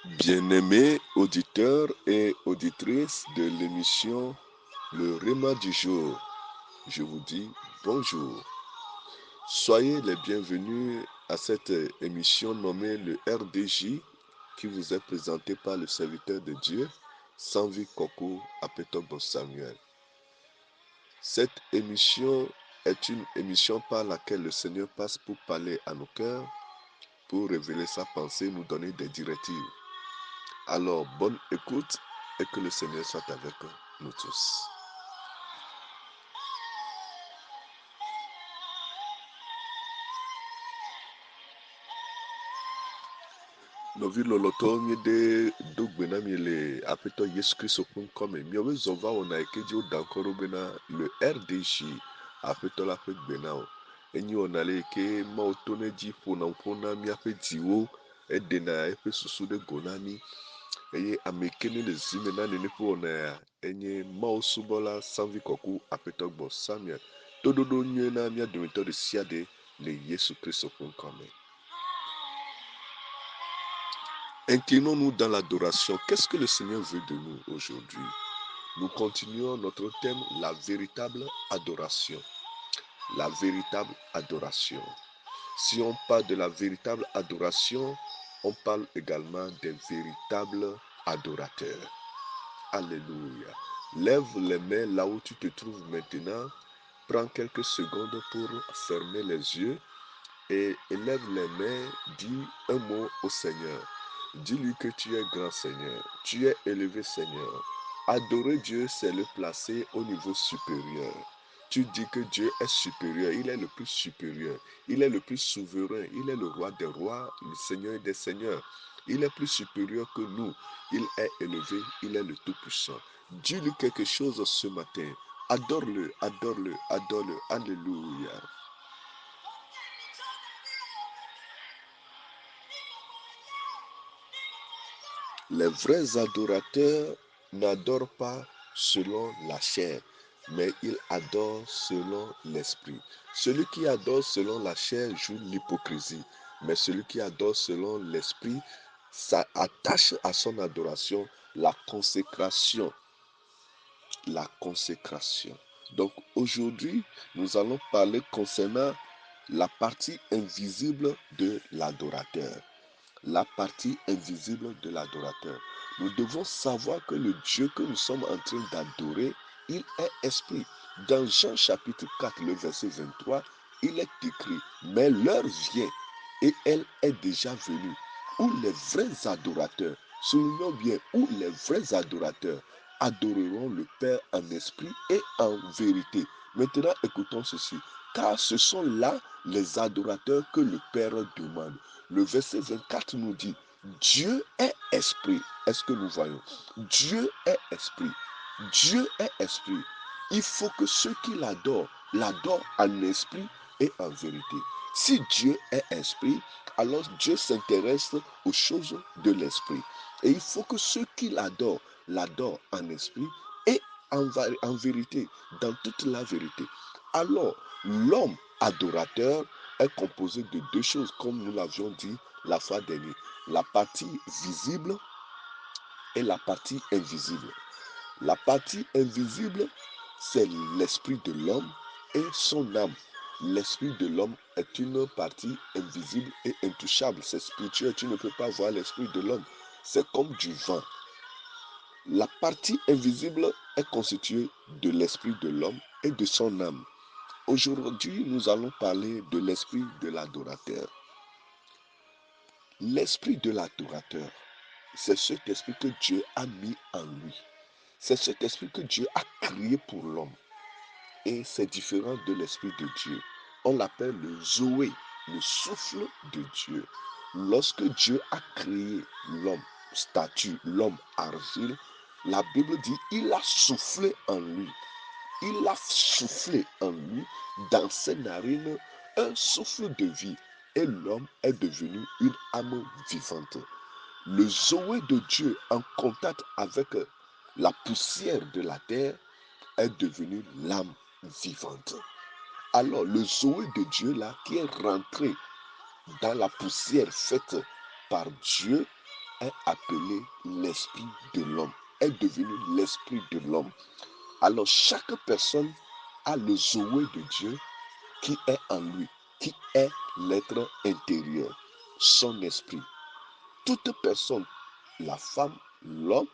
Bien-aimés auditeurs et auditrices de l'émission Le Réma du jour, je vous dis bonjour. Soyez les bienvenus à cette émission nommée le RDJ qui vous est présentée par le serviteur de Dieu, Sanvi Koko Apetogbo Samuel. Cette émission est une émission par laquelle le Seigneur passe pour parler à nos cœurs, pour révéler sa pensée, nous donner des directives. Alors, bonne écoute et que le Seigneur soit avec nous tous. Novi loloto nye de dogbena miele apeto Yesu Kristo kome miawe zova ona ekeji odankoro bena le RDJ apeto la pe gbena o enyi ona le ke ma otone ji pona miape diwo edena epe susu de gonami eye amekene le zime na nene po ona ya enye ma osubola Sanvi Koko Apetogbo Samuel tododo nye na mia dometo de siade le Yesu Kristo kome. Inclinons-nous dans l'adoration. Qu'est-ce que le Seigneur veut de nous aujourd'hui? Nous continuons notre thème, la véritable adoration. La véritable adoration. Si on parle de la véritable adoration, on parle également des véritables adorateurs. Alléluia. Lève les mains là où tu te trouves maintenant. Prends quelques secondes pour fermer les yeux et élève les mains, dis un mot au Seigneur. Dis-lui que tu es grand Seigneur, tu es élevé Seigneur. Adorer Dieu, c'est le placer au niveau supérieur. Tu dis que Dieu est supérieur, il est le plus supérieur, il est le plus souverain, il est le roi des rois, le Seigneur des seigneurs. Il est plus supérieur que nous, il est élevé, il est le tout-puissant. Dis-lui quelque chose ce matin. Adore-le, adore-le, adore-le. Alléluia. Les vrais adorateurs n'adorent pas selon la chair, mais ils adorent selon l'esprit. Celui qui adore selon la chair joue l'hypocrisie, mais celui qui adore selon l'esprit attache à son adoration la consécration. La consécration. Donc aujourd'hui, nous allons parler concernant la partie invisible de l'adorateur. La partie invisible de l'adorateur. Nous devons savoir que le Dieu que nous sommes en train d'adorer, il est esprit. Dans Jean chapitre 4, le verset 23, il est écrit, mais l'heure vient et elle est déjà venue, où les vrais adorateurs, soulignons bien, où les vrais adorateurs adoreront le Père en esprit et en vérité. Maintenant, écoutons ceci, car ce sont là les adorateurs que le Père demande. Le verset 24 nous dit, Dieu est esprit. Est-ce que nous voyons? Dieu est esprit. Dieu est esprit. Il faut que ceux qui l'adorent en esprit et en vérité. Si Dieu est esprit, alors Dieu s'intéresse aux choses de l'esprit. Et il faut que ceux qui l'adorent en esprit et en vérité, dans toute la vérité. Alors, l'homme adorateur est composé de deux choses, comme nous l'avions dit la fois dernière. La partie visible et la partie invisible. La partie invisible, c'est l'esprit de l'homme et son âme. L'esprit de l'homme est une partie invisible et intouchable. C'est spirituel, tu ne peux pas voir l'esprit de l'homme. C'est comme du vent. La partie invisible est constituée de l'esprit de l'homme et de son âme. Aujourd'hui, nous allons parler de l'esprit de l'adorateur. L'esprit de l'adorateur, c'est cet esprit que Dieu a mis en lui. C'est cet esprit que Dieu a créé pour l'homme. Et c'est différent de l'esprit de Dieu. On l'appelle le Zoé, le souffle de Dieu. Lorsque Dieu a créé l'homme statue, l'homme argile, la Bible dit il a soufflé en lui. Il a soufflé en lui, dans ses narines, un souffle de vie. Et l'homme est devenu une âme vivante. Le Zoé de Dieu en contact avec la poussière de la terre est devenu l'âme vivante. Alors le Zoé de Dieu là qui est rentré dans la poussière faite par Dieu est appelé l'esprit de l'homme, est devenu l'esprit de l'homme. Alors chaque personne a le Zoé de Dieu qui est en lui, qui est l'être intérieur, son esprit. Toute personne, la femme, l'homme,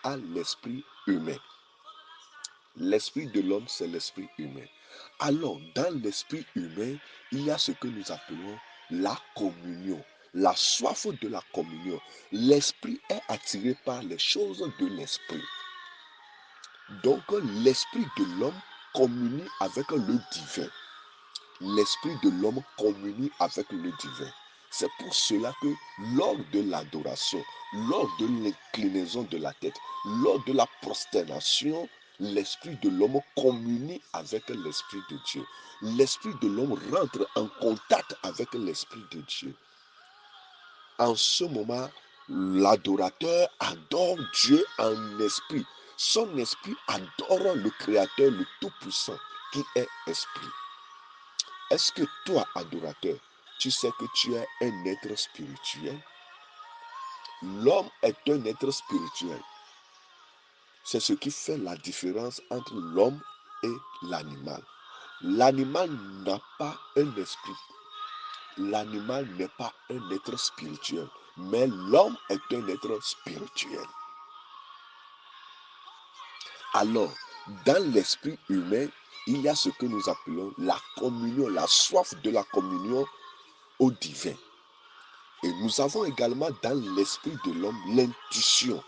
a l'esprit humain. L'esprit de l'homme, c'est l'esprit humain. Alors, dans l'esprit humain, il y a ce que nous appelons la communion, la soif de la communion. L'esprit est attiré par les choses de l'esprit. Donc, l'esprit de l'homme communie avec le divin. L'esprit de l'homme communie avec le divin. C'est pour cela que lors de l'adoration, lors de l'inclinaison de la tête, lors de la prosternation, l'esprit de l'homme communie avec l'esprit de Dieu. L'esprit de l'homme rentre en contact avec l'esprit de Dieu. En ce moment, l'adorateur adore Dieu en esprit. Son esprit adore le Créateur, le Tout-Puissant, qui est esprit. Est-ce que toi, adorateur, tu sais que tu es un être spirituel? L'homme est un être spirituel. C'est ce qui fait la différence entre l'homme et l'animal. L'animal n'a pas un esprit. L'animal n'est pas un être spirituel. Mais l'homme est un être spirituel. Alors, dans l'esprit humain, il y a ce que nous appelons la communion, la soif de la communion au divin. Et nous avons également dans l'esprit de l'homme l'intuition.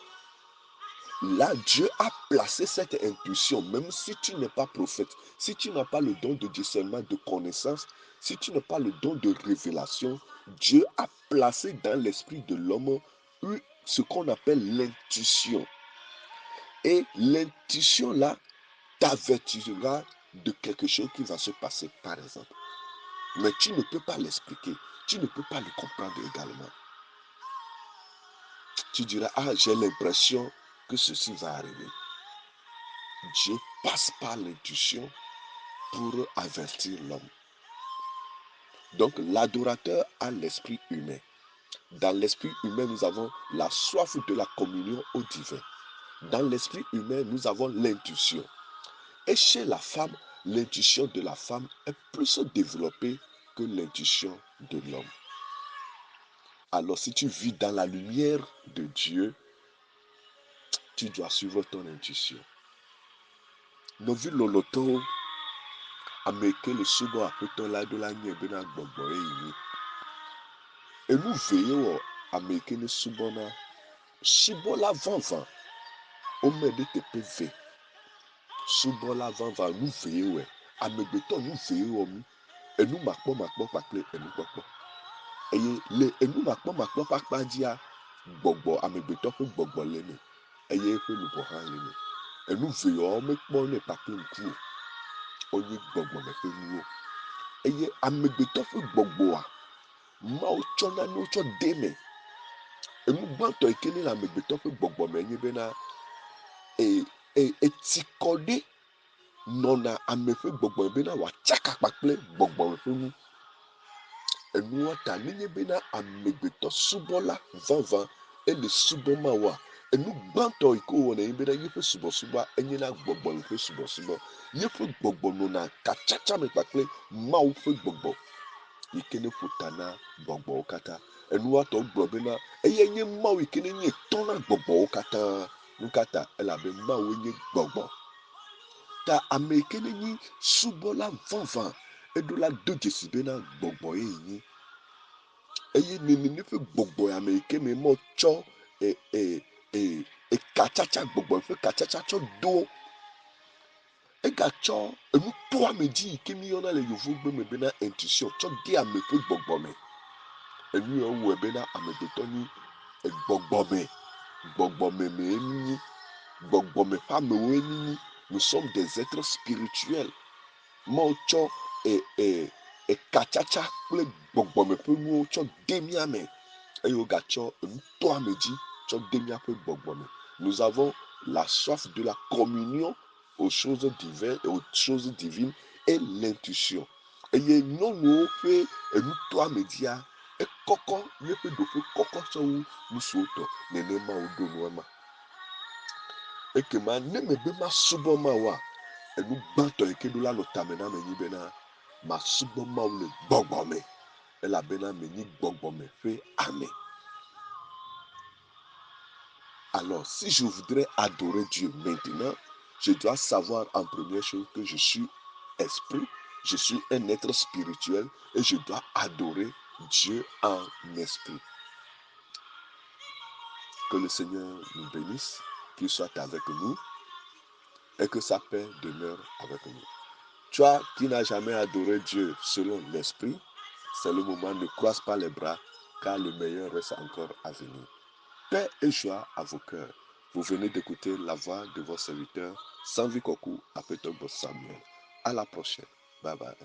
Là, Dieu a placé cette intuition, même si tu n'es pas prophète, si tu n'as pas le don de discernement, de connaissance, si tu n'as pas le don de révélation, Dieu a placé dans l'esprit de l'homme ce qu'on appelle l'intuition. Et l'intuition là t'avertira de quelque chose qui va se passer, par exemple. Mais tu ne peux pas l'expliquer, tu ne peux pas le comprendre également. Tu diras, ah, j'ai l'impression que ceci va arriver. Dieu passe par l'intuition pour avertir l'homme. Donc l'adorateur a l'esprit humain. Dans l'esprit humain, nous avons la soif de la communion au divin. Dans l'esprit humain, nous avons l'intuition. Et chez la femme, l'intuition de la femme est plus développée que l'intuition de l'homme. Alors si tu vis dans la lumière de Dieu, tu dois suivre ton intuition. Nous vivons l'auto. Ameke le subo aƒetɔ la ɖo la nye bena gbɔgbɔ eye enu vee wɔ ameke ne subɔna subɔla vavã wome ɖe teƒe ve subɔla vavã nu vee wɔe amegbetɔ nu vee wɔ mi enu makpɔmakpɔ kpakple enukpɔkpɔ eye le enu makpɔmakpɔ ƒe akpa dzia gbɔgbɔ amegbetɔ ƒe gbɔgbɔ le me eye eƒe luʋɔ hã le me enu veewo mekpɔ ne kpakple ŋku o wonye gbɔgbɔme ƒe nuwo eye amegbetɔ ƒe gbɔgbɔa Mawu tsɔ nanewo tsɔ de me enu gbãtɔ yi ke ne le amegbetɔ ƒe gbɔgbɔ me nye bena etsikɔɖe nɔna ame ƒe gbɔgbɔ me bena wòatsaka kpakple gbɔgbɔ me ƒe nu enua ta nenye bena amegbetɔ subɔla vavã ele subɔ Mawua enu gbãtɔ yi ke wòwɔna nye bena yeƒe subɔsubɔa enye na gbɔgbɔ me ƒe subɔsubɔ yeƒe gbɔgbɔ nɔna katsatsa me kpakple Mawu ƒe gbɔgbɔ yi ke ne ƒo ta na gbɔgbɔwo katã enua tɔ gblɔ bena eye nye Mawu yi ke ne nye tɔ na gbɔgbɔwo katã nu ka ta elabe Mawu nye gbɔgbɔ ta ame yi ke ne nye subɔla vavã eɖo la do dzesi bena gbɔgbɔ ye nye eye nenene ƒe gbɔgbɔ ame yi ke me mɔ tsɔ katsatsa gbɔgbɔ ƒe katsatsa tsɔ do egatsɔ enukpɔamedzi yi ke míyɔna le yovogbe me bena intuition tsɔ de ame ƒe gbɔgbɔ me enu yawo wɔe bena amegbetɔ nyi gbɔgbɔme me enyi gbɔgbɔme ƒe amewo enyi nous sommes des êtres spirituels Mawu tsɔ katsatsa kple gbɔgbɔme ƒe nuwo tsɔ de mía me eye wogatsɔ enutɔamedzi tsɔ de míaƒe gbɔgbɔ me nous avons la soif de la communion aux choses divines et l'intuition eye nyɔnuwo ƒe enutɔamedzia ekɔkɔ míaƒe ɖoƒe kɔkɔ sɔ wu nu siwo tɔ nenema woɖo nua ma. Ekema ne mebe masubɔ Mawu a, enu gbãtɔ yi ke ɖo la nɔ tame na me nyi bena masubɔ Mawu le gbɔgbɔ me, elabena menyi gbɔgbɔme ƒe ame. Alors, si je voudrais adorer Dieu maintenant, je dois savoir en première chose que je suis esprit, je suis un être spirituel et je dois adorer Dieu en esprit. Que le Seigneur nous bénisse, qu'il soit avec nous et que sa paix demeure avec nous. Toi qui n'as jamais adoré Dieu selon l'esprit, c'est le moment, ne croise pas les bras, car le meilleur reste encore à venir. Paix et joie à vos cœurs. Vous venez d'écouter la voix de vos serviteurs, Sanvi Kokou, Apetobo Samuel. À la prochaine. Bye bye.